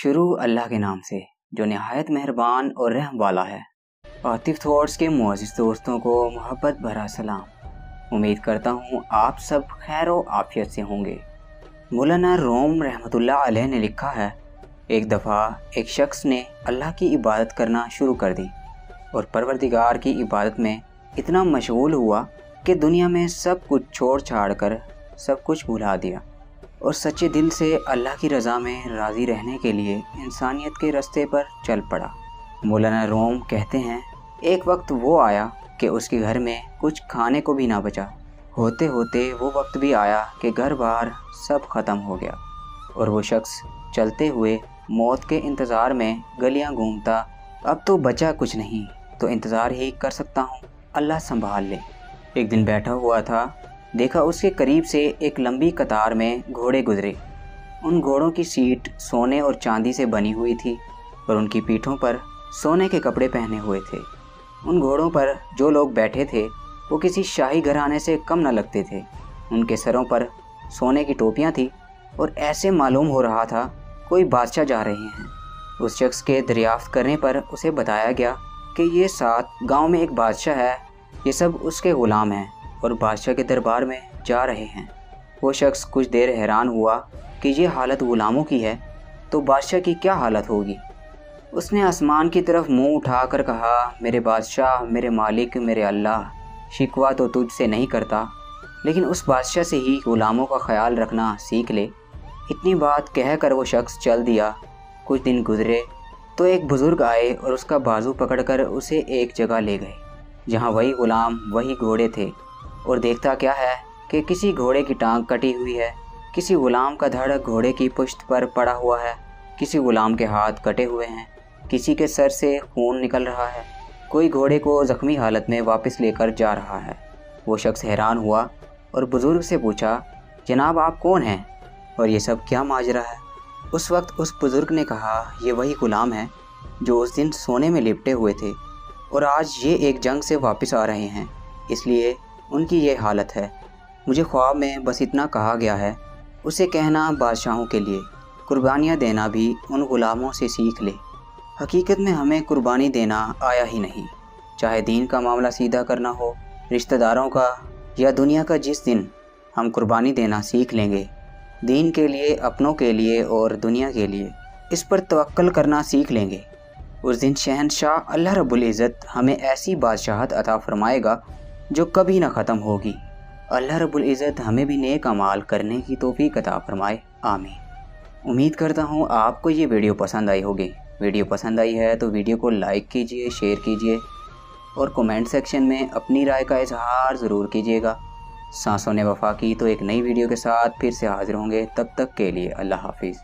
شروع اللہ کے نام سے جو نہایت مہربان اور رحم والا ہے۔ عاطف تھاٹس کے معزز دوستوں کو محبت بھرا سلام۔ امید کرتا ہوں آپ سب خیر و عافیت سے ہوں گے۔ مولانا روم رحمۃ اللہ علیہ نے لکھا ہے، ایک دفعہ ایک شخص نے اللہ کی عبادت کرنا شروع کر دی اور پروردگار کی عبادت میں اتنا مشغول ہوا کہ دنیا میں سب کچھ چھوڑ چھاڑ کر سب کچھ بھلا دیا اور سچے دل سے اللہ کی رضا میں راضی رہنے کے لیے انسانیت کے راستے پر چل پڑا۔ مولانا روم کہتے ہیں، ایک وقت وہ آیا کہ اس کے گھر میں کچھ کھانے کو بھی نہ بچا۔ ہوتے ہوتے وہ وقت بھی آیا کہ گھر بار سب ختم ہو گیا اور وہ شخص چلتے ہوئے موت کے انتظار میں گلیاں گھومتا، اب تو بچا کچھ نہیں تو انتظار ہی کر سکتا ہوں، اللہ سنبھال لے۔ ایک دن بیٹھا ہوا تھا، دیکھا اس کے قریب سے ایک لمبی قطار میں گھوڑے گزرے۔ ان گھوڑوں کی سیٹ سونے اور چاندی سے بنی ہوئی تھی اور ان کی پیٹھوں پر سونے کے کپڑے پہنے ہوئے تھے۔ ان گھوڑوں پر جو لوگ بیٹھے تھے وہ کسی شاہی گھرانے سے کم نہ لگتے تھے۔ ان کے سروں پر سونے کی ٹوپیاں تھیں اور ایسے معلوم ہو رہا تھا کوئی بادشاہ جا رہے ہیں۔ اس شخص کے دریافت کرنے پر اسے بتایا گیا کہ یہ 7 گاؤں میں ایک بادشاہ ہے، یہ سب اس کے غلام ہیں اور بادشاہ کے دربار میں جا رہے ہیں۔ وہ شخص کچھ دیر حیران ہوا کہ یہ حالت غلاموں کی ہے تو بادشاہ کی کیا حالت ہوگی۔ اس نے آسمان کی طرف منہ اٹھا کر کہا، میرے بادشاہ، میرے مالک، میرے اللہ، شکوہ تو تجھ سے نہیں کرتا، لیکن اس بادشاہ سے ہی غلاموں کا خیال رکھنا سیکھ لے۔ اتنی بات کہہ کر وہ شخص چل دیا۔ کچھ دن گزرے تو ایک بزرگ آئے اور اس کا بازو پکڑ کر اسے ایک جگہ لے گئے جہاں وہی غلام وہی گھوڑے تھے، اور دیکھتا کیا ہے کہ کسی گھوڑے کی ٹانگ کٹی ہوئی ہے، کسی غلام کا دھڑ گھوڑے کی پشت پر پڑا ہوا ہے، کسی غلام کے ہاتھ کٹے ہوئے ہیں، کسی کے سر سے خون نکل رہا ہے، کوئی گھوڑے کو زخمی حالت میں واپس لے کر جا رہا ہے۔ وہ شخص حیران ہوا اور بزرگ سے پوچھا، جناب آپ کون ہیں اور یہ سب کیا ماجرا ہے؟ اس وقت اس بزرگ نے کہا، یہ وہی غلام ہیں جو اس دن سونے میں لپٹے ہوئے تھے اور آج یہ ایک جنگ سے واپس آ رہے ہیں، اس لیے ان کی یہ حالت ہے۔ مجھے خواب میں بس اتنا کہا گیا ہے، اسے کہنا بادشاہوں کے لیے قربانیاں دینا بھی ان غلاموں سے سیکھ لے۔ حقیقت میں ہمیں قربانی دینا آیا ہی نہیں، چاہے دین کا معاملہ سیدھا کرنا ہو، رشتہ داروں کا یا دنیا کا۔ جس دن ہم قربانی دینا سیکھ لیں گے، دین کے لیے، اپنوں کے لیے اور دنیا کے لیے، اس پر توکل کرنا سیکھ لیں گے، اس دن شہنشاہ اللہ رب العزت ہمیں ایسی بادشاہت عطا فرمائے گا جو کبھی نہ ختم ہوگی۔ اللہ رب العزت ہمیں بھی نیک اعمال کرنے کی توفیق عطا فرمائے، آمین۔ امید کرتا ہوں آپ کو یہ ویڈیو پسند آئی ہوگی۔ ویڈیو پسند آئی ہے تو ویڈیو کو لائک کیجئے، شیئر کیجئے اور کومنٹ سیکشن میں اپنی رائے کا اظہار ضرور کیجئے گا۔ سانسوں نے وفا کی تو ایک نئی ویڈیو کے ساتھ پھر سے حاضر ہوں گے، تب تک کے لیے اللہ حافظ۔